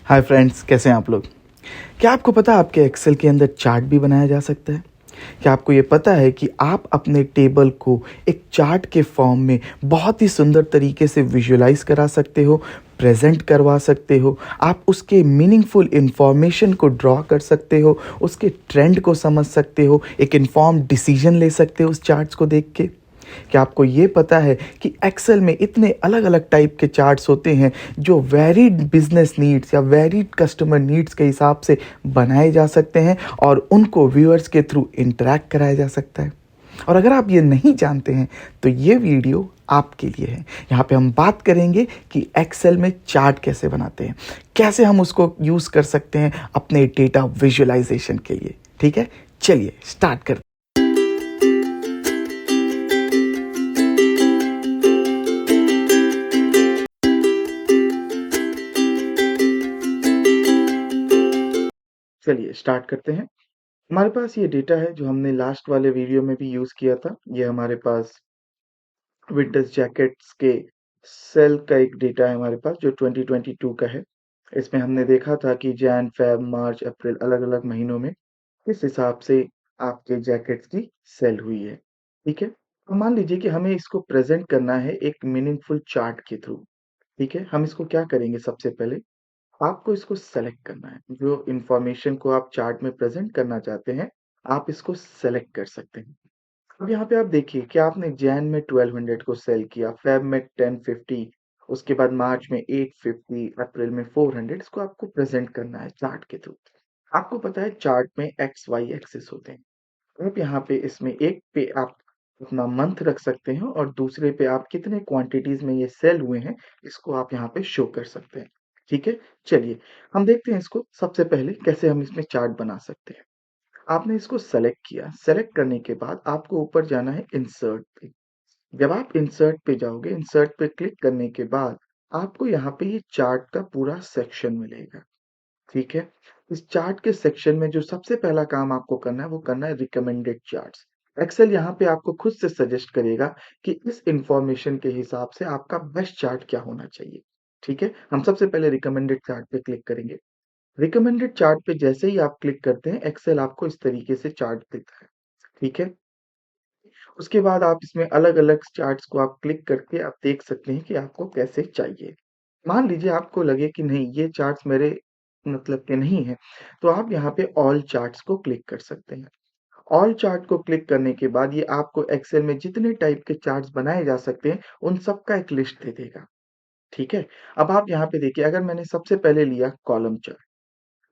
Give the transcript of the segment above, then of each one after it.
Hi friends, कैसे हैं आप लोग। क्या आपको पता है आपके एक्सेल के अंदर चार्ट भी बनाया जा सकता है। क्या आपको ये पता है कि आप अपने टेबल को एक चार्ट के फॉर्म में बहुत ही सुंदर तरीके से विजुअलाइज करा सकते हो, प्रेजेंट करवा सकते हो। आप उसके मीनिंगफुल इंफॉर्मेशन को ड्रॉ कर सकते हो, उसके ट्रेंड को समझ सकते हो, एक इन्फॉर्म्ड डिसीजन ले सकते हो उस चार्ट्स को देख के। क्या आपको ये पता है कि एक्सेल में इतने अलग अलग टाइप के चार्ट्स होते हैं जो वेरिड बिजनेस नीड्स या वेरिड कस्टमर नीड्स के हिसाब से बनाए जा सकते हैं और उनको व्यूअर्स के थ्रू इंटरैक्ट कराया जा सकता है। और अगर आप ये नहीं जानते हैं तो ये वीडियो आपके लिए है। यहाँ पे हम बात करेंगे कि एक्सेल में चार्ट कैसे बनाते हैं, कैसे हम उसको यूज़ कर सकते हैं अपने डेटा विजुअलाइजेशन के लिए। ठीक है, चलिए स्टार्ट करते चलिए स्टार्ट करते हैं। हमारे पास ये डेटा है जो हमने लास्ट वाले वीडियो में भी यूज़ किया था। ये हमारे पास विंटर्स जैकेट्स के सेल का एक डेटा है हमारे पास जो 2022 का है। इसमें हमने देखा था कि जैन, फेब, मार्च, अप्रैल अलग-अलग महीनों में किस हिसाब से आपके जैकेट्स की सेल हुई है। ठीक है? तो मान लीजिए कि हमें इसको प्रेज़ेंट करना है एक मीनिंगफुल चार्ट के थ्रू। ठीक है? हम इसको क्या करेंगे सबसे पहले, आपको इसको सेलेक्ट करना है। जो इन्फॉर्मेशन को आप चार्ट में प्रेज़ेंट करना चाहते हैं, आप इसको सेलेक्ट कर सकते हैं। अब यहाँ पे आप देखिए कि आपने जैन में 1200 को सेल किया, फेब में 1050, उसके बाद मार्च में 850, अप्रैल में 400, इसको आपको प्रेज़ेंट करना है चार्ट के थ्रू। आपको पता है चार्ट में एक्स, वाई एक्सिस होते हैं। आप यहाँ पे इसमें एक पे आप अपना मंथ रख सकते हैं और दूसरे पे आप कितने क्वांटिटीज़ में ये सेल हुए हैं, इसको आप यहाँ पे शो कर सकते हैं। ठीक है? चलिए, हम देखते हैं इसको सबसे पहले कैसे हम इसमें चार्ट बना सकते हैं। आपने इसको सेलेक्ट किया, सेलेक्ट करने के बाद आपको ऊपर जाना है इंसर्ट पे। जब आप इंसर्ट पे जाओगे, इंसर्ट पे क्लिक करने के बाद आपको यहाँ पे ये चार्ट का पूरा सेक्शन मिलेगा। ठीक है? इस चार्ट के सेक्शन में जो सबसे पहला काम आपको करना है, वो करना है रिकमेंडेड चार्ट्स। एक्सेल यहाँ पे आपको खुद से सजेस्ट करेगा कि इस इंफॉर्मेशन के हिसाब से आपका बेस्ट चार्ट क्या होना चाहिए। ठीक है? हम सबसे पहले रिकमेंडेड चार्ट पे क्लिक करेंगे। रिकमेंडेड चार्ट पे जैसे ही आप क्लिक करते हैं, एक्सेल आपको इस तरीके से चार्ट देता है। ठीक है? उसके बाद आप इसमें अलग-अलग चार्ट्स को आप क्लिक करके आप देख सकते हैं कि आपको कैसे चाहिए। मान लीजिए आपको लगे कि नहीं, ये चार्ट्स मेरे मतलब के नहीं हैं, तो आप यहाँ पे ऑल चार्ट्स को क्लिक कर सकते हैं। ऑल चार्ट को क्लिक करने के बाद ये आपको एक्सेल में जितने टाइप के चार्ट्स बनाए जा सकते हैं, उन सब का एक लिस्ट दे देगा। ठीक है? अब आप यहाँ पे देखिए, अगर मैंने सबसे पहले लिया कॉलम चार्ट।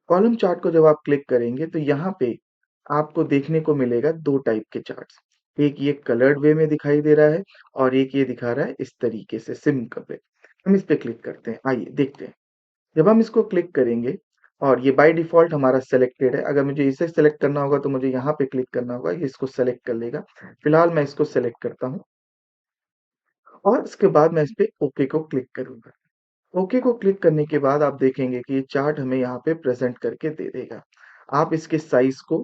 कॉलम चार्ट को जब आप क्लिक करेंगे तो यहाँ पे आपको देखने को मिलेगा 2 टाइप के चार्ट्स। एक ये कलर्ड वे में दिखाई दे रहा है और एक ये दिखा रहा है इस तरीके से सिंपल पे। हम इस पे क्लिक करते हैं, आइए देखते हैं। जब हम इसको क्लिक करेंगे और ये बाय डिफ़ॉल्ट हमारा सेलेक्टेड है, अगर मुझे इसे सेलेक्ट करना होगा तो मुझे यहाँ पे क्लिक करना होगा, ये इसको सेलेक्ट कर लेगा। फिलहाल मैं इसको सेलेक्ट करता हूँ और इसके बाद मैं इस पे ओके को क्लिक करूँगा। ओके को क्लिक करने के बाद आप देखेंगे कि ये चार्ट हमें यहाँ पे प्रेज़ेंट करके दे देगा। आप इसके साइज़ को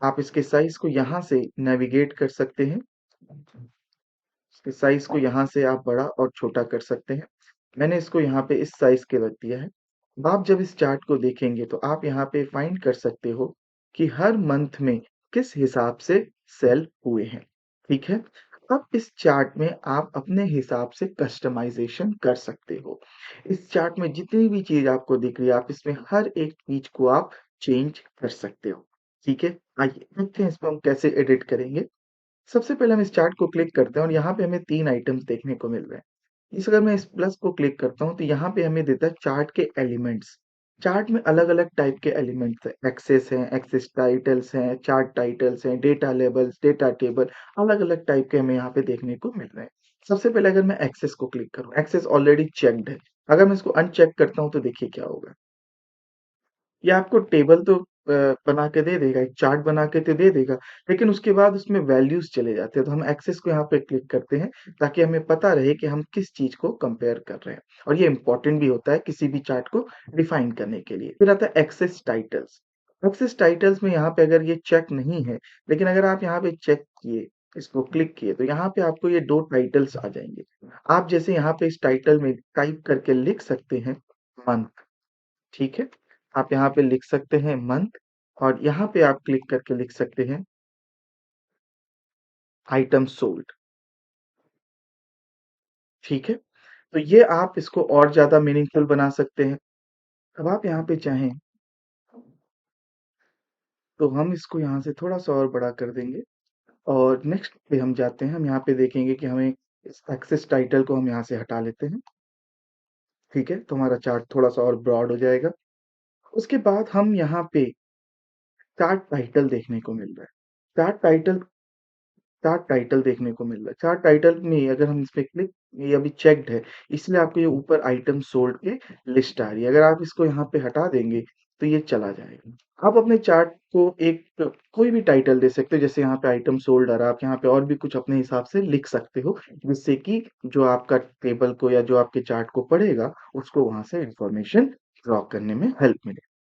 आप इसके साइज़ को यहाँ से नेविगेट कर सकते हैं। इसके साइज़ को यहाँ से आप बड़ा और छोटा कर सकते हैं। मैंने इसको यहाँ पे इस साइज़ के रख दिया है। अब आप जब इस चार्ट को देखेंगे तो आप यहाँ पे फाइंड कर सकते हो कि हर मंथ में किस हिसाब से सेल हुए हैं। ठीक है? अब इस चार्ट में आप अपने हिसाब से कस्टमाइज़ेशन कर सकते हो। इस चार्ट में जितनी भी चीज़ आपको दिख रही है, आप इसमें हर एक चीज़ को आप चेंज कर सकते हो। ठीक है? आइए देखते हैं इसको हम कैसे एडिट करेंगे। सबसे पहले हम इस चार्ट को क्लिक करते हैं और यहाँ पे हमें 3 आइटम्स देखने को मिल रहे हैं। अगर मैं इस प्लस को क्लिक करता हूँ तो यहाँ पे हमें देता है चार्ट के एलिमेंट्स। चार्ट में अलग-अलग टाइप के एलिमेंट्स हैं, एक्सेस हैं, एक्सेस टाइटल्स हैं, चार्ट टाइटल्स हैं, डेटा लेबल्स, डेटा टेबल, अलग-अलग टाइप के हमें यहाँ पे देखने को मिल रहे हैं। सबसे पहले अगर मैं एक्सेस को क्लिक करूँ, एक्सेस ऑलरेडी चेक्ड है। अगर मैं इसको अनचेक करता हूँ तो देखिए क्या होगा। ये आपको टेबल तो बना के दे देगा, एक चार्ट बना के तो दे देगा, लेकिन उसके बाद उसमें वैल्यूज़ चले जाते हैं, तो हम एक्सेस को यहाँ पे क्लिक करते हैं, ताकि हमें पता रहे कि हम किस चीज़ को कंपेयर कर रहे हैं और ये इम्पोर्टेंट भी होता है किसी भी चार्ट को डिफाइन करने के लिए। फिर आता है एक्सेस टाइटल्स। एक्सेस टाइटल्स में यहाँ पे अगर ये चेक नहीं है, लेकिन अगर आप यहाँ पे चेक किए, इसको क्लिक किए, तो यहाँ पे आपको ये 2 टाइटल्स आ जाएँगे। आप जैसे यहाँ पे इस टाइटल में टाइप करके लिख सकते हैं मंथ। ठीक है? आप यहाँ पे लिख सकते हैं मंथ और यहाँ पे आप क्लिक करके लिख सकते हैं आइटम सोल्ड, ठीक है? तो ये आप इसको और ज़्यादा मीनिंगफुल बना सकते हैं। अब आप यहाँ पे चाहें तो हम इसको यहाँ से थोड़ा-सा और बड़ा कर देंगे और नेक्स्ट पे हम जाते हैं। हम यहाँ पे देखेंगे कि हमें इस एक्सेस टाइटल को हम यहाँ से हटा लेते हैं, ठीक है? तो हमारा चार्ट थोड़ा-सा और ब्रॉड हो जाएगा। उसके बाद हम यहाँ पे चार्ट टाइटल देखने को मिल रहा है। चार्ट टाइटल चार्ट टाइटल देखने को मिल रहा है। चार्ट टाइटल में अगर हम इस पे क्लिक ये अभी चेक्ड है, इसलिए आपको ये ऊपर आइटम सोल्ड के लिस्ट आ रही है। अगर आप इसको यहाँ पे हटा देंगे, तो ये चला जाएगा। आप अपने चार्ट को एक कोई भी टाइटल दे सकते हो, जैसे यहाँ पे आइटम सोल्ड आ रहा है, आप यहाँ पे और भी कुछ अपने हिसाब से लिख सकते हो, जिससे कि जो आपका टेबल को या जो आपके चार्ट को पढ़ेगा, उसको वहाँ से इन्फॉर्मेशन ड्रॉ करने में हेल्प मिले।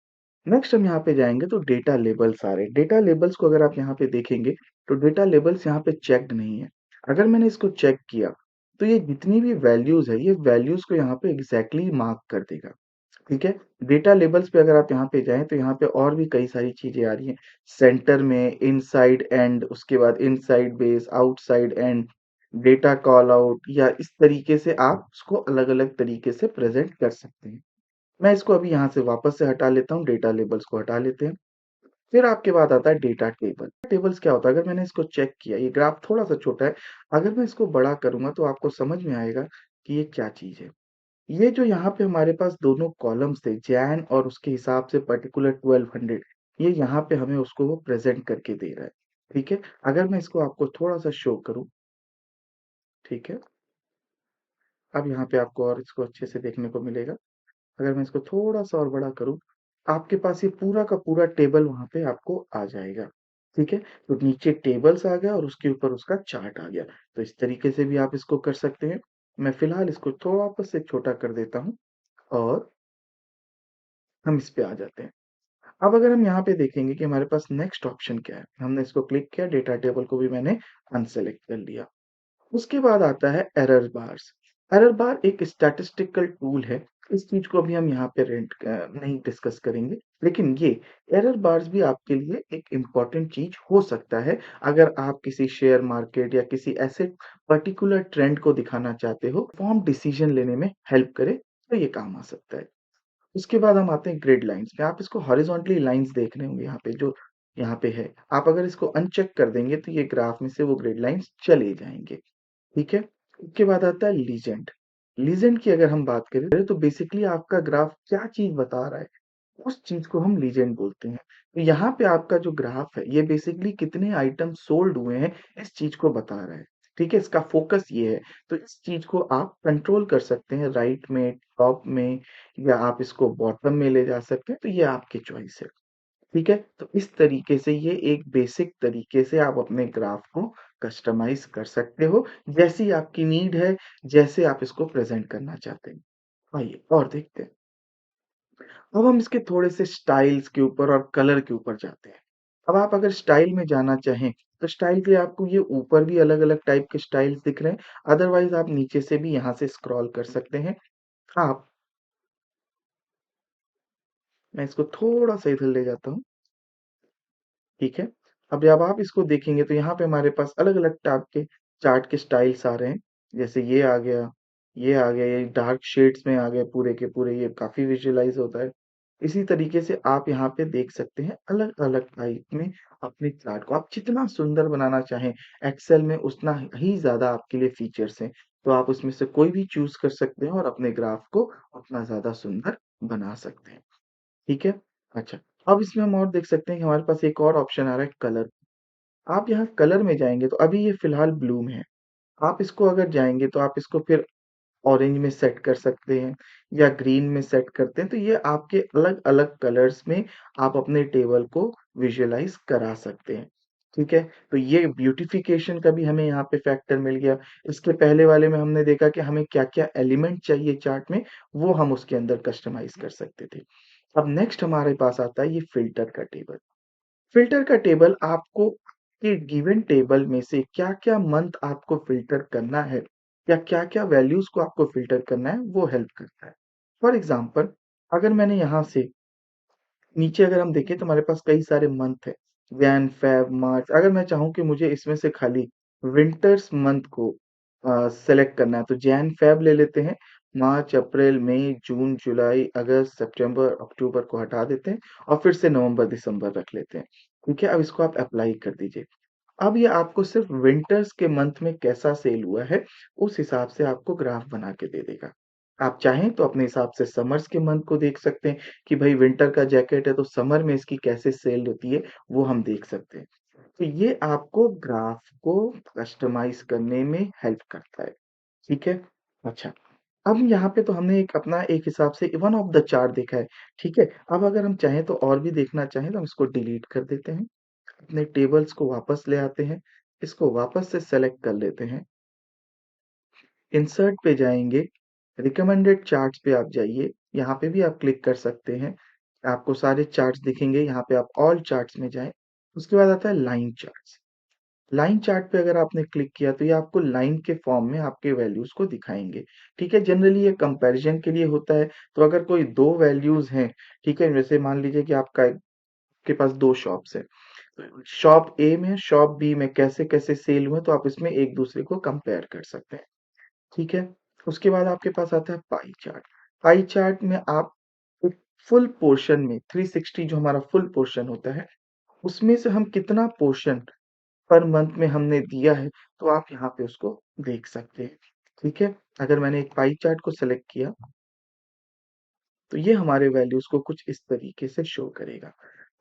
नेक्स्ट हम यहाँ पे जाएँगे तो डेटा लेबल्स आ रहे हैं। डेटा लेबल्स को अगर आप यहाँ पे देखेंगे, तो डेटा लेबल्स यहाँ पे चेक्ड नहीं है। अगर मैंने इसको चेक किया, तो ये जितनी भी वैल्यूज़ है, ये वैल्यूज़ को यहाँ पे एग्ज़ैक्टली मार्क कर देगा, ठीक है? डेटा लेबल्स पे अगर आप यहाँ पे जाएँ, तो यहाँ पे और भी कई सारी चीज़ें आ रही हैं। सेंटर में, इनसाइड एंड, उसके बाद inside base, outside and, data call out या इस तरीके से आप उसको अलग-अलग तरीके से प्रेज़ेंट कर सकते हैं। मैं इसको अभी यहाँ से वापस से हटा लेता हूँ, डेटा लेबल्स को हटा लेते हैं। फिर आपके बाद आता है डेटा टेबल। टेबल्स क्या होता है? अगर मैंने इसको चेक किया, ये ग्राफ थोड़ा-सा छोटा है, अगर मैं इसको बड़ा करूँगा तो आपको समझ में आएगा कि ये क्या चीज़ है। ये जो यहाँ पे हमारे पास दोनों कॉलम्स थे, जैन और उसके हिसाब से पर्टिकुलर 1200, ये यहाँ पे हमें उसको वो प्रेज़ेंट करके दे रहा है, ठीक है? अगर मैं इसको आपको थोड़ा-सा शो करूँ, ठीक है? अब यहाँ पे आपको और इसको अच्छे से देखने को मिलेगा। अगर मैं इसको थोड़ा-सा और बड़ा करूँ, आपके पास ये पूरा का पूरा टेबल वहाँ पे आपको आ जाएगा, ठीक है? तो नीचे टेबल्स आ गया और उसके ऊपर उसका चार्ट आ गया। तो इस तरीके से भी आप इसको कर सकते हैं। मैं फ़िलहाल इसको थोड़ा वापस से छोटा कर देता हूँ और हम इस पे आ जाते हैं। अब अगर हम यहाँ पे देखेंगे कि हमारे पास नेक्स्ट ऑप्शन क्या है, हमने इसको क्लिक किया, डेटा टेबल को भी मैंने अनसेलेक्ट कर लिया। उसके बाद आता है एरर बार्स। एरर बार एक स्टैटिस्टिकल टूल है। इस चीज़ को अभी हम यहाँ पे नहीं डिस्कस करेंगे। लेकिन ये एरर बार्स भी आपके लिए एक इम्पोर्टेंट चीज़ हो सकता है, अगर आप किसी शेयर मार्केट या किसी ऐसे पर्टिकुलर ट्रेंड को दिखाना चाहते हो, इन्फॉर्म्ड डिसीजन लेने में हेल्प करे, तो ये काम आ सकता है। उसके बाद हम आते हैं ग्रिड लाइन्स पे। आप इसको हॉरिज़ॉन्टली लाइन्स देख रहे होंगे यहाँ पे जो यहाँ पे है। आप अगर इसको अनचेक कर देंगे, तो ये ग्राफ में से वो ग्रिड लाइन्स चले जाएँगे। ठीक है? उसके बाद आता है लीजेंड। लीजेंड की अगर हम बात करें तो बेसिकली आपका ग्राफ क्या चीज़ बता रहा है, उस चीज़ को हम लीजेंड बोलते हैं। तो यहाँ पे आपका जो ग्राफ है, ये बेसिकली कितने आइटम सोल्ड हुए हैं, इस चीज़ को बता रहा है। ठीक है? इसका फ़ोकस ये है। तो इस चीज़ को आप कंट्रोल कर सकते हैं राइट में, टॉप में या आप इसको बॉटम में ले जा सकते हैं, तो ये आपकी चॉइस है। ठीक है? तो इस तरीके से ये एक बेसिक तरीके से आप अपने ग्राफ को कस्टमाइज़ कर सकते हो, जैसी आपकी नीड है, जैसे आप इसको प्रेज़ेंट करना चाहते हैं। आइए और देखते हैं। अब हम इसके थोड़े से स्टाइल्स के ऊपर और कलर के ऊपर जाते हैं। अब आप अगर स्टाइल में जाना चाहें, तो स्टाइल के लिए आपको ये ऊपर भी अलग-अलग टाइप के स्टाइल्स दिख रहे हैं, अदरवाइज़ आप नीचे से भी यहाँ से स्क्रॉल कर सकते हैं। आप मैं इसको थोड़ा-सा इधर ले जाता हूँ। ठीक है? अब जब आप इसको देखेंगे तो यहाँ पे हमारे पास अलग-अलग टाइप के चार्ट के स्टाइल्स आ रहे हैं। जैसे ये आ गया, ये डार्क शेड्स में आ गए पूरे के पूरे, ये काफ़ी विजुअलाइज़ होता है। इसी तरीके से आप यहाँ पे देख सकते हैं अलग-अलग टाइप में अपने चार्ट को आप जितना सुंदर बनाना चाहें, एक्सेल में उतना ही ज़्यादा आपके लिए फीचर्स हैं। तो आप उसमें से कोई भी चूज़ कर सकते हैं और अपने ग्राफ को उतना ज़्यादा सुंदर बना सकते हैं। ठीक है? अच्छा, अब इसमें हम और देख सकते हैं कि हमारे पास एक और ऑप्शन आ रहा है कलर। आप यहाँ कलर में जाएँगे तो अभी ये फ़िलहाल ब्लू में है। आप इसको अगर जाएँगे तो आप इसको फिर ऑरेंज में सेट कर सकते हैं या ग्रीन में सेट करते हैं, तो ये आपके अलग-अलग कलर्स में आप अपने टेबल को विजुअलाइज़ करा सकते हैं। ठीक है? तो ये ब्यूटिफ़िकेशन का भी हमें यहाँ पे फैक्टर मिल गया। इसके पहले वाले में हमने देखा कि हमें क्या-क्या एलिमेंट चाहिए चार्ट में, वो हम उसके अंदर कस्टमाइज़ कर सकते थे। अब नेक्स्ट हमारे पास आता है ये फ़िल्टर का टेबल। फ़िल्टर का टेबल आपको के गिवन टेबल में से क्या-क्या मंथ आपको फ़िल्टर करना है या क्या-क्या वैल्यूज़ को आपको फ़िल्टर करना है, वो हेल्प करता है। फॉर एग्ज़ाम्पल अगर मैंने यहाँ से नीचे अगर हम देखें तो हमारे पास कई सारे मंथ है, जैन फेब मार्च। अगर मैं चाहूँ कि मुझे इसमें से खाली विंटर्स मंथ को सेलेक्ट करना है तो जैन फेब ले लेते हैं, मार्च अप्रैल मई जून जुलाई अगस्त सितंबर अक्टूबर को हटा देते हैं और फिर से नवंबर दिसंबर रख लेते हैं। ठीक है, अब इसको आप अप्लाई कर दीजिए। अब ये आपको सिर्फ विंटर्स के मंथ में कैसा सेल हुआ है, उस हिसाब से आपको ग्राफ बना के दे देगा। आप चाहें तो अपने हिसाब से समर्स के मंथ को देख सकते हैं कि भाई विंटर का जैकेट है तो समर में इसकी कैसे सेल होती है, वो हम देख सकते हैं। तो ये आपको ग्राफ को कस्टमाइज़ करने में हेल्प करता है, ठीक है? अच्छा, अब यहाँ पे तो हमने एक अपना एक हिसाब से वन ऑफ द चार्ट देखा है, ठीक है? अब अगर हम चाहें तो और भी देखना चाहें तो हम इसको डिलीट कर देते हैं। अपने टेबल्स को वापस ले आते हैं, इसको वापस से सेलेक्ट कर लेते हैं, इंसर्ट पे जाएँगे, रिकमेंडेड चार्ट्स पे आप जाइए, यहाँ पे भी आप क्लिक कर सकते हैं, आपको सारे चार्ट्स दिखेंगे, यहाँ पे आप ऑल चार्ट्स में जाएँ, उसके बाद आता है लाइन चार्ट्स। लाइन चार्ट पे अगर आपने क्लिक किया तो ये आपको लाइन के फॉर्म में आपके वैल्यूज़ को दिखाएँगे, ठीक है? जनरली ये कंपैरिज़न के लिए होता है, तो अगर कोई 2 वैल्यूज़ हैं, ठीक है? जैसे मान लीजिए कि आपके पास 2 शॉप्स हैं। शॉप ए में, शॉप बी में कैसे-कैसे सेल हुए तो आप इसमें एक-दूसरे को कंपेयर कर सकते हैं, ठीक है? उसके बाद आपके पास आता है पाई चार्ट। पाई चार्ट में आप एक फुल पोर्शन में 360 जो हमारा फुल पोर्शन होता है, उसमें से हम कितना पोर्शन पर मंथ में हमने दिया है, तो आप यहाँ पे उसको देख सकते हैं, ठीक है? अगर मैंने एक पाई चार्ट को सेलेक्ट किया तो ये हमारे वैल्यूज़ को कुछ इस तरीके से शो करेगा।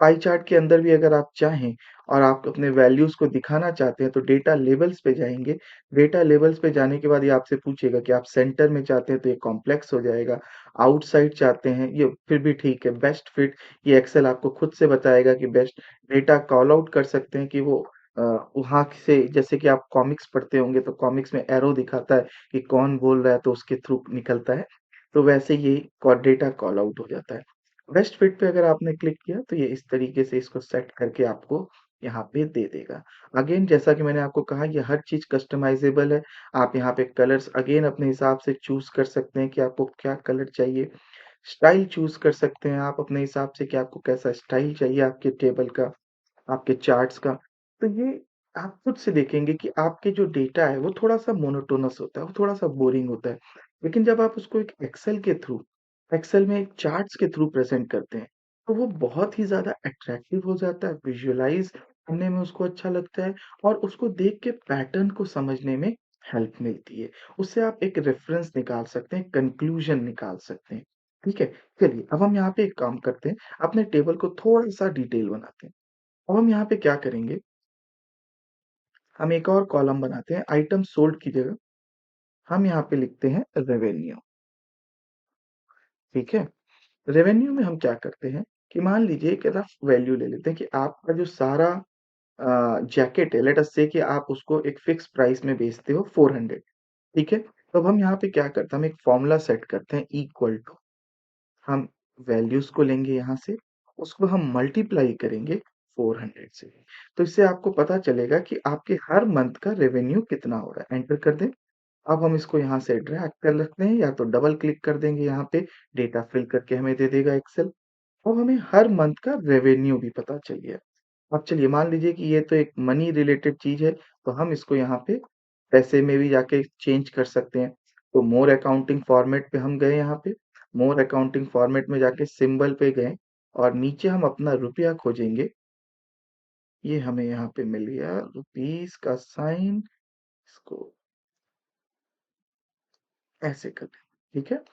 पाई चार्ट के अंदर भी अगर आप चाहें और आप अपने वैल्यूज़ को दिखाना चाहते हैं तो डेटा लेबल्स पे जाएँगे। डेटा लेबल्स पे जाने के बाद ये आपसे पूछेगा कि आप सेंटर में चाहते हैं तो ये कॉम्प्लेक्स हो जाएगा, आउटसाइड चाहते हैं ये फिर भी ठीक है, बेस्ट फिट ये एक्सेल आपको खुद से बताएगा कि बेस्ट डेटा कॉल आउट कर सकते हैं कि वो अ, वहाँ से जैसे कि आप कॉमिक्स पढ़ते होंगे तो कॉमिक्स में एरो दिखाता है कि कौन बोल रहा है तो उसके थ्रू निकलता है। तो वैसे ये डेटा कॉल आउट हो जाता है। बेस्ट फिट पे अगर आपने क्लिक किया तो ये इस तरीके से इसको सेट करके आपको यहाँ पे दे देगा। अगेन जैसा कि मैंने आपको कहा ये हर चीज़ कस्टमाइज़ेबल है। आप यहाँ पे कलर्स अगेन अपने हिसाब से चूज़ कर सकते हैं कि आपको क्या कलर चाहिए। स्टाइल चूज़ कर सकते हैं आप अपने हिसाब से कि आपको कैसा स्टाइल चाहिए आपके टेबल का। आपके चार्ट्स का। तो ये आप खुद से देखेंगे कि आपके जो डेटा है वो थोड़ा-सा मोनोटोनस होता है, वो थोड़ा-सा बोरिंग होता है। लेकिन जब आप उसको एक एक्सेल में एक चार्ट्स के थ्रू प्रेज़ेंट करते हैं, तो वो बहुत ही ज़्यादा अट्रैक्टिव हो जाता है, विज़ुअलाइज़ करने में उसको अच्छा लगता है और उसको देख के पैटर्न को समझने में हेल्प मिलती है। उससे आप एक रेफ़रेंस निकाल सकते हैं, कंक्लूज़न निकाल सकते हैं। ठीक है? चलिए अब हम यहाँ पे एक काम करते हैं, अपने टेबल को थोड़ा-सा डिटेल बनाते हैं। अब हम यहाँ पे क्या करेंगे, हम एक और कॉलम बनाते हैं आइटम सोल्ड की जगह हम यहाँ पे लिखते हैं रेवेन्यू, ठीक है? रेवेन्यू में हम क्या करते हैं कि मान लीजिए एक रफ वैल्यू ले लेते हैं कि आपका जो सारा जैकेट है लेट अस से कि आप उसको एक फिक्स प्राइस में बेचते हो 400 ठीक है? तो अब हम यहाँ पे क्या करते हैं, हम एक फ़ॉर्मूला सेट करते हैं इक्वल टू हम वैल्यूज़ को लेंगे यहाँ से, उसको हम मल्टीप्लाई करेंगे 400 से। तो इससे आपको पता चलेगा कि आपके हर मंथ का रेवेन्यू कितना हो रहा है। एंटर कर दें। अब हम इसको यहाँ से ड्रैग कर लेते हैं या तो डबल क्लिक कर देंगे यहाँ पे, डेटा फिल करके हमें दे देगा एक्सेल। अब हमें हर मंथ का रेवेन्यू भी पता चल गया। अब चलिए मान लीजिए कि ये तो एक मनी रिलेटेड चीज़ है, तो हम इसको यहाँ पे पैसे में भी जाके चेंज कर सकते हैं। तो मोर अकाउंटिंग फॉर्मेट पे हम गए यहाँ पे, मोर अकाउंटिंग फॉर्मेट में जाके सिंबल पे गए और नीचे हम अपना रुपया खोजेंगे। ये हमें यहाँ पे मिल गया रुपीज़ का साइन, इसको ऐसे कर दें, ठीक है?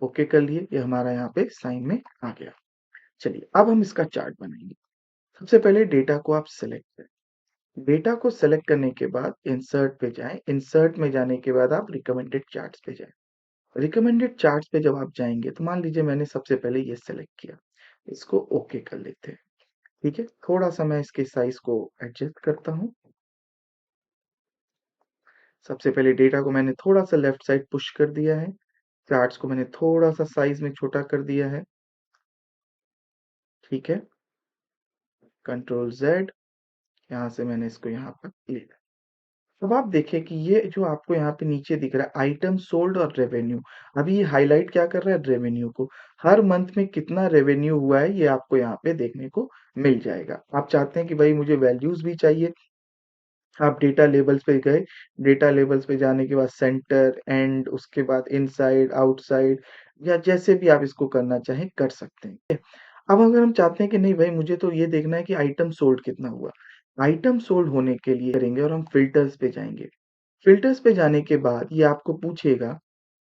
ओके कर लिए, ये हमारा यहाँ पे साइन में आ गया। चलिए, अब हम इसका चार्ट बनाएँगे। सबसे पहले डेटा को आप सेलेक्ट करें। डेटा को सेलेक्ट करने के बाद इंसर्ट पे जाएँ, इंसर्ट में जाने के बाद आप रिकमेंडेड चार्ट्स पे जाएँ। रिकमेंडेड चार्ट्स पे जब आप जाएँगे, तो मान लीजिए मैंने सबसे पहले ये सेलेक्ट किया, इसको ओके कर लेते हैं, ठीक है? थोड़ा-सा मैं इसके साइज़ को एडजस्ट करता हूँ। सबसे पहले डेटा को मैंने थोड़ा-सा लेफ्ट साइड पुश कर दिया है, चार्ट्स को मैंने थोड़ा-सा साइज़ में छोटा कर दिया है, ठीक है? कंट्रोल ज़ेड यहाँ से मैंने इसको यहाँ पर ले लिया। अब आप देखें कि ये जो आपको यहाँ पे नीचे दिख रहा है आइटम सोल्ड और रेवेन्यू, अभी ये हाइलाइट क्या कर रहा है रेवेन्यू को। हर मंथ में कितना रेवेन्यू हुआ है ये आपको यहाँ पे देखने को मिल जाएगा। आप चाहते हैं कि भाई मुझे वैल्यूज़ भी चाहिए, आप डेटा लेबल्स पे गए, डेटा लेबल्स पे जाने के बाद सेंटर, एंड, उसके बाद इनसाइड, आउटसाइड, या जैसे भी आप इसको करना चाहें कर सकते हैं। अब अगर हम चाहते हैं कि नहीं भाई मुझे तो ये देखना है कि आइटम सोल्ड कितना हुआ, आइटम सोल्ड होने के लिए करेंगे और हम फिल्टर्स पे जाएंगे। फिल्टर्स पे जाने के बाद ये आपको पूछेगा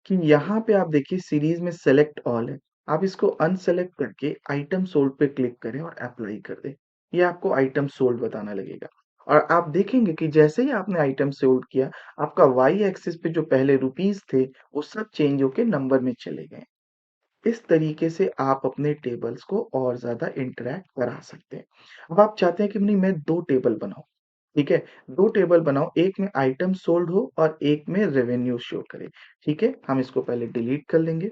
कि यहाँ पे आप देखिए सीरीज में सेलेक्ट ऑल है, आप इसको अनसेलेक्ट करके आइटम सोल्ड पे क्लिक करें और अप्लाई कर दें। ये आपको आइटम सोल्ड बताना लगेगा और आप देखेंगे कि जैसे ही आपने आइटम सोल्ड किया, आपका वाई एक्सिस पे जो पहले रुपीस थे वो सब चेंज होके नंबर में चले गए। इस तरीके से आप अपने टेबल्स को और ज़्यादा इंटरैक्ट करा सकते हैं। अब आप चाहते हैं कि नहीं मैं 2 टेबल बनाऊँ, ठीक है? 2 टेबल बनाओ, एक में आइटम सोल्ड हो और एक में रेवेन्यू शो करे, ठीक है? हम इसको पहले डिलीट कर लेंगे,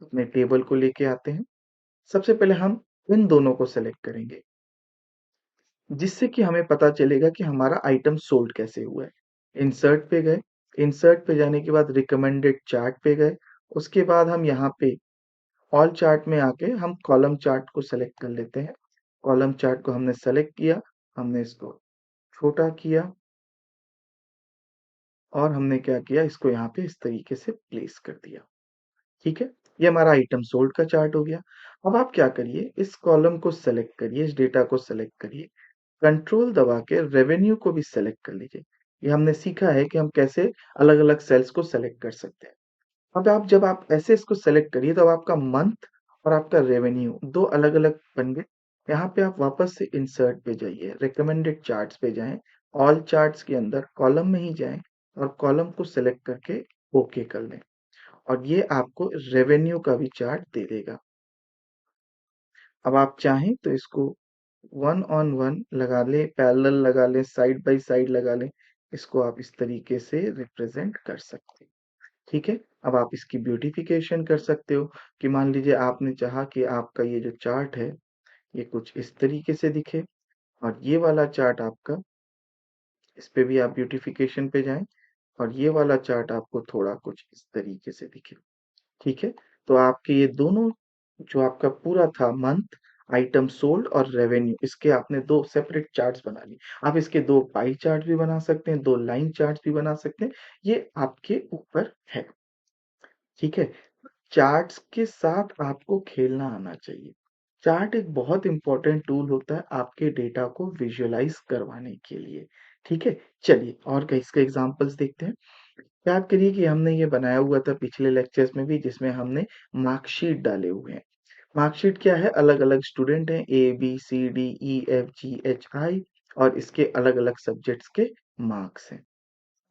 अपने टेबल को लेके आते हैं। सबसे पहले हम इन दोनों को सेलेक्ट करेंगे, जिससे कि हमें पता चलेगा कि हमारा आइटम सोल्ड कैसे हुआ है। इंसर्ट पे गए, इंसर्ट पे जाने के बाद रिकमेंडेड चार्ट पे गए, उसके बाद हम यहाँ पे ऑल चार्ट में आके हम कॉलम चार्ट को सेलेक्ट कर लेते हैं। कॉलम चार्ट को हमने सेलेक्ट किया, हमने इसको छोटा किया और हमने क्या किया इसको यहाँ पे इस तरीके से प्लेस कर दिया, ठीक है? ये हमारा आइटम सोल्ड का चार्ट हो गया। अब आप क्या करिए इस कॉलम को सेलेक्ट करिए, इस डेटा को सेलेक्ट करिए, कंट्रोल दबा के रेवेन्यू को भी सेलेक्ट कर लीजिए। ये हमने सीखा है कि हम कैसे अलग-अलग सेल्स को सेलेक्ट कर सकते हैं। अब आप जब आप ऐसे इसको सेलेक्ट करिए तब आपका मंथ और आपका रेवेन्यू 2 अलग-अलग बन गए। यहाँ पे आप वापस से इंसर्ट पे जाइए, रिकमेंडेड चार्ट्स पे जाएँ, ऑल चार्ट्स के अंदर कॉलम में ही जाएँ और कॉलम को सेलेक्ट करके ओके कर लें और ये आपको रेवेन्यू का भी चार्ट दे देगा। अब आप चाहें तो इसको वन ऑन वन लगा लें, पैरेलल लगा लें, साइड बाय साइड लगा लें। इसको आप इस तरीके से रिप्रेजेंट कर सकते हैं। ठीक है? अब आप इसकी ब्यूटीफिकेशन कर सकते हो कि मान लीजिए आपने चाहा कि आपका ये जो चार्ट है, ये कुछ इस तरीके से दिखे और ये वाला चार्ट आपका इस पे भी आप ब्यूटीफिकेशन पे जाएँ और ये वाला चार्ट आपको थोड़ा कुछ इस तरीके से दिखे। ठीक है? तो आपके ये दोनों जो आपका पूरा था मंथ, आइटम सोल्ड और रेवेन्यू इसके आपने 2 सेपरेट चार्ट्स बना लिए। आप इसके 2 पाई चार्ट भी बना सकते हैं, 2 लाइन चार्ट्स भी बना सकते हैं। ये आपके ऊपर है। ठीक है? चार्ट्स के साथ आपको खेलना आना चाहिए। चार्ट एक बहुत इम्पोर्टेंट टूल होता है आपके डेटा को विजुअलाइज़ करवाने के लिए, ठीक है? चलिए और इसके एग्ज़ाम्पल्स देखते हैं। याद करिए कि हमने ये बनाया हुआ था पिछले लेक्चर्स में भी जिसमें हमने मार्कशीट डाले हुए हैं। मार्कशीट क्या है? अलग-अलग स्टूडेंट हैं ए, बी, सी, डी, ई, एफ, जी, एच, आई और इसके अलग-अलग सब्जेक्ट्स के मार्क्स हैं।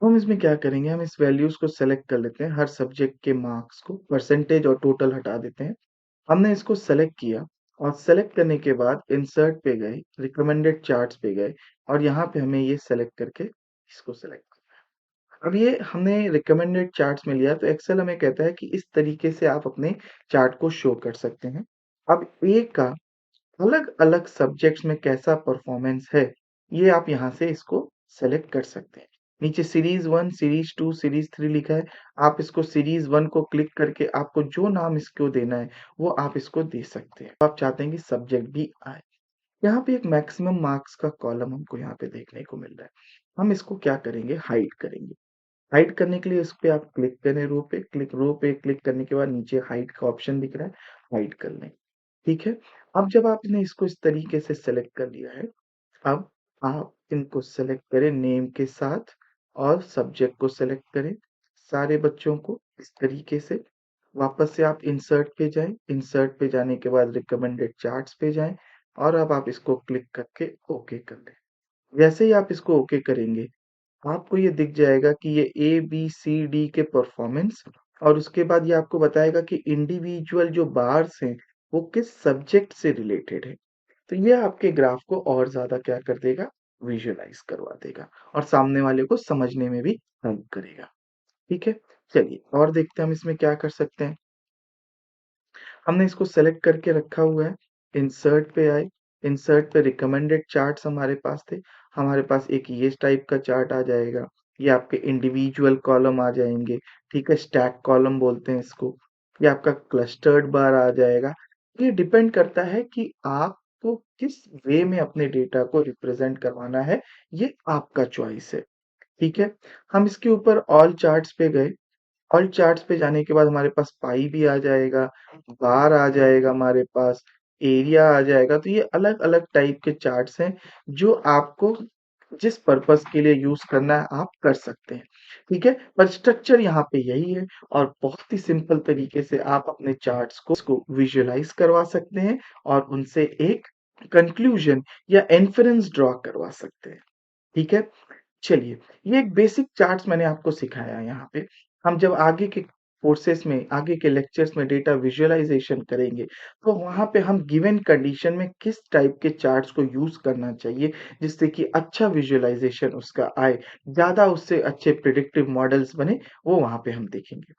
तो हम इसमें क्या करेंगे, हम इस वैल्यूज़ को सेलेक्ट कर लेते हैं, हर सब्जेक्ट के मार्क्स को परसेंटेज और टोटल हटा देते हैं। हमने इसको सेलेक्ट किया और सेलेक्ट करने के बाद इंसर्ट पे गए, रिकमेंडेड चार्ट्स पे गए और यहाँ पे हमें ये सेलेक्ट करके इसको सेलेक्ट अब ये हमने रिकमेंडेड चार्ट्स में लिया तो एक्सेल हमें कहता है कि इस तरीके से आप अपने चार्ट को शो कर सकते हैं। अब ए का अलग-अलग सब्जेक्ट्स में कैसा परफॉर्मेंस है, ये आप यहाँ से इसको सेलेक्ट कर सकते हैं। नीचे सीरीज़ 1, सीरीज़ 2, सीरीज़ 3 लिखा है। आप इसको सीरीज़ 1 को क्लिक करके आपको जो नाम इसको देना है, वो आप इसको दे सकते हैं। आप चाहते हैं कि सब्जेक्ट भी आए। यहाँ पे एक मैक्सिमम मार्क्स का कॉलम हमको यहाँ पे देखने को मिल रहा है। हम इसको क्या करेंगे, हाइड करेंगे। हाइड करने के लिए इस पे आप क्लिक करें रो पे क्लिक करने के बाद नीचे हाइड का ऑप्शन दिख रहा है, हाइड कर लें। ठीक है? अब जब आपने इसको इस तरीके से सेलेक्ट कर लिया है, अब आप इनको सेलेक्ट करें नेम के साथ और सब्जेक्ट को सेलेक्ट करें, सारे बच्चों को इस तरीके से। वापस से आप इंसर्ट पे जाएँ, इंसर्ट पे जाने के बाद रिकमेंडेड चार्ट्स पे जाएँ और अब आप इसको क्लिक करके ओके कर दें। जैसे ही आप इसको ओके करेंगे, आपको ये दिख जाएगा कि ये ए, बी, सी, डी के परफॉर्मेंस और उसके बाद ये आपको बताएगा कि इंडिविजुअल जो बार्स हैं, वो किस सब्जेक्ट से रिलेटेड है। तो ये आपके ग्राफ को और ज़्यादा क्या कर देगा, विजुअलाइज़ करवा देगा और सामने वाले को समझने में भी हेल्प करेगा। ठीक है? चलिए और देखते हैं हम इसमें क्या कर सकते हैं। हमने इसको सेलेक्ट करके रखा हुआ है, इंसर्ट पे आए, इंसर्ट पे रिकमेंडेड चार्ट्स हमारे पास थे, हमारे पास एक ये टाइप का चार्ट आ जाएगा, ये आपके इंडिविजुअल कॉलम आ जाएँगे, ठीक है? स्टैक कॉलम बोलते हैं इसको। ये आपका क्लस्टर्ड बार आ जाएगा। ये डिपेंड करता है कि आपको किस वे में अपने डेटा को रिप्रेज़ेंट करवाना है, ये आपका चॉइस है, ठीक है? हम इसके ऊपर ऑल चार्ट्स पे गए। ऑल चार्ट्स पे जाने के बाद हमारे पास पाई भी आ जाएगा, बार आ जाएगा हमारे पास, एरिया आ जाएगा। तो ये अलग-अलग टाइप के चार्ट्स हैं, जो आपको जिस पर्पज़ के लिए यूज़ करना है, आप कर सकते हैं, ठीक है? पर स्ट्रक्चर यहाँ पे यही है और बहुत ही सिंपल तरीके से आप अपने चार्ट्स को विजुअलाइज़ करवा सकते हैं और उनसे एक कंक्लूज़न या इन्फेरेंस ड्रॉ करवा सकते हैं, ठीक है? चलिए, ये एक बेसिक चार्ट्स मैंने आपको सिखाया है यहाँ पे। हम जब आगे के कोर्सेज़ में, आगे के लेक्चर्स में डेटा विज़ुअलाइज़ेशन करेंगे, तो वहाँ पे हम गिवन कंडीशन में किस टाइप के चार्ट्स को यूज़ करना चाहिए, जिससे कि अच्छा विज़ुअलाइज़ेशन उसका आए, ज़्यादा उससे अच्छे प्रिडिक्टिव मॉडल्स बने, वो वहाँ पे हम देखेंगे।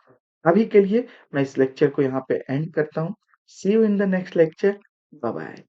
अभी के लिए मैं इस लेक्चर को यहाँ पे एंड करता हूँ। See you in the next lecture. Bye bye.